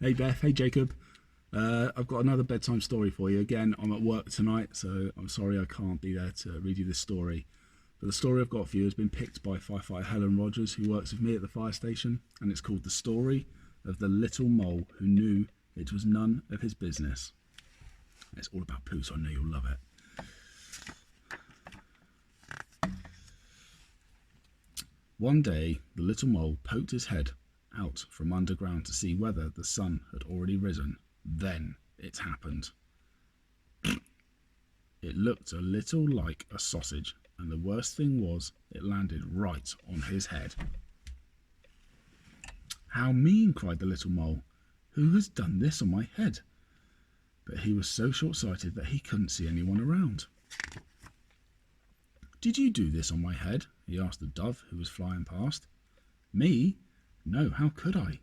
Hey Beth, hey Jacob. I've got another bedtime story for you. Again, I'm at work tonight, so I'm sorry I can't be there to read you this story. But the story I've got for you has been picked by firefighter Helen Rogers, who works with me at the fire station, and it's called The Story of the Little Mole Who Knew It Was None of His Business. It's all about poo, so I know you'll love it. One day, the little mole poked his head out from underground to see whether the sun had already risen. Then it happened. It looked a little like a sausage, and the worst thing was it landed right on his head. "How mean!" cried the little mole. "Who has done this on my head?" But he was so short-sighted that he couldn't see anyone around. "Did you do this on my head?" he asked the dove who was flying past. "Me? No, how could I?"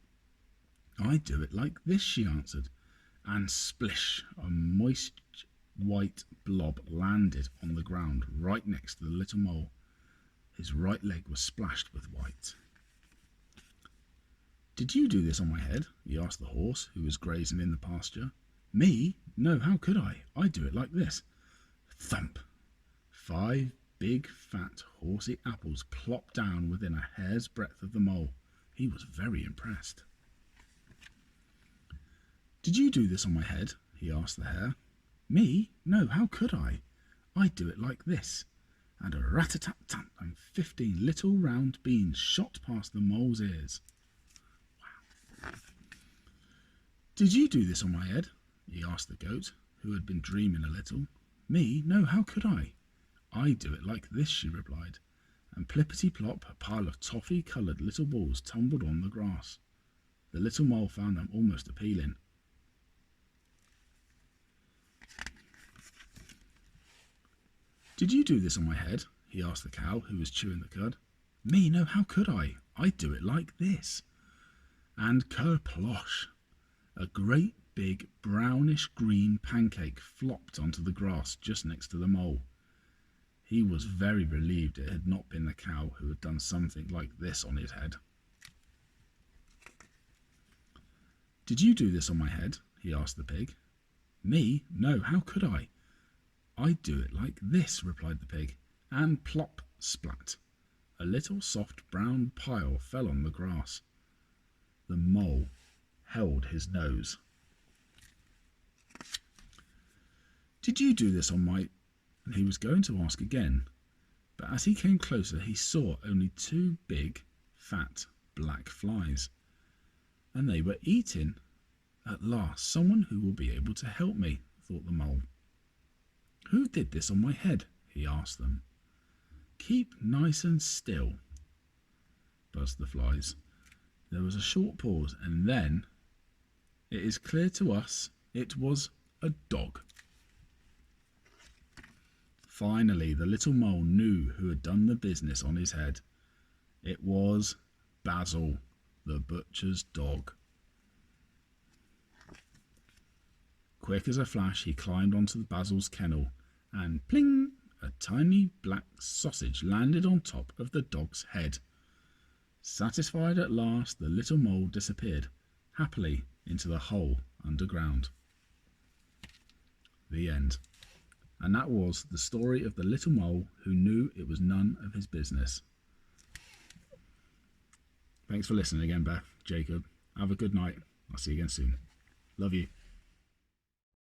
"I do it like this," she answered, and splish, a moist white blob landed on the ground right next to the little mole. His right leg was splashed with white. "Did you do this on my head?" he asked the horse who was grazing in the pasture. "Me? No, how could I? I do it like this." Thump! 5 big, fat, horsey apples plopped down within a hair's breadth of the mole. He was very impressed. "Did you do this on my head?" he asked the hare. "Me? No, how could I? I do it like this." And a rat-a-tat-tat, and 15 little round beans shot past the mole's ears. Wow. "Did you do this on my head?" he asked the goat, who had been dreaming a little. "Me? No, how could I? I do it like this," she replied, and plippity-plop, a pile of toffee-coloured little balls tumbled on the grass. The little mole found them almost appealing. "Did you do this on my head?" he asked the cow who was chewing the cud. "Me? No, how could I? I do it like this." And kerplosh! A great big brownish-green pancake flopped onto the grass just next to the mole. He was very relieved it had not been the cow who had done something like this on his head. "Did you do this on my head?" he asked the pig. "Me? No, how could I? I do it like this," replied the pig, and plop, splat! A little soft brown pile fell on the grass. The mole held his nose. "Did you do this on my—" And he was going to ask again, but as he came closer he saw only 2 big, fat, black flies, and they were eating. "At last, someone who will be able to help me," thought the mole. "Who did this on my head?" he asked them. "Keep nice and still," buzzed the flies. There was a short pause, and then, "It is clear to us it was a dog." Finally, the little mole knew who had done the business on his head. It was Basil, the butcher's dog. Quick as a flash, he climbed onto Basil's kennel, and pling! A tiny black sausage landed on top of the dog's head. Satisfied at last, the little mole disappeared happily into the hole underground. The end. And that was the story of the little mole who knew it was none of his business. Thanks for listening again, Beth, Jacob. Have a good night. I'll see you again soon. Love you.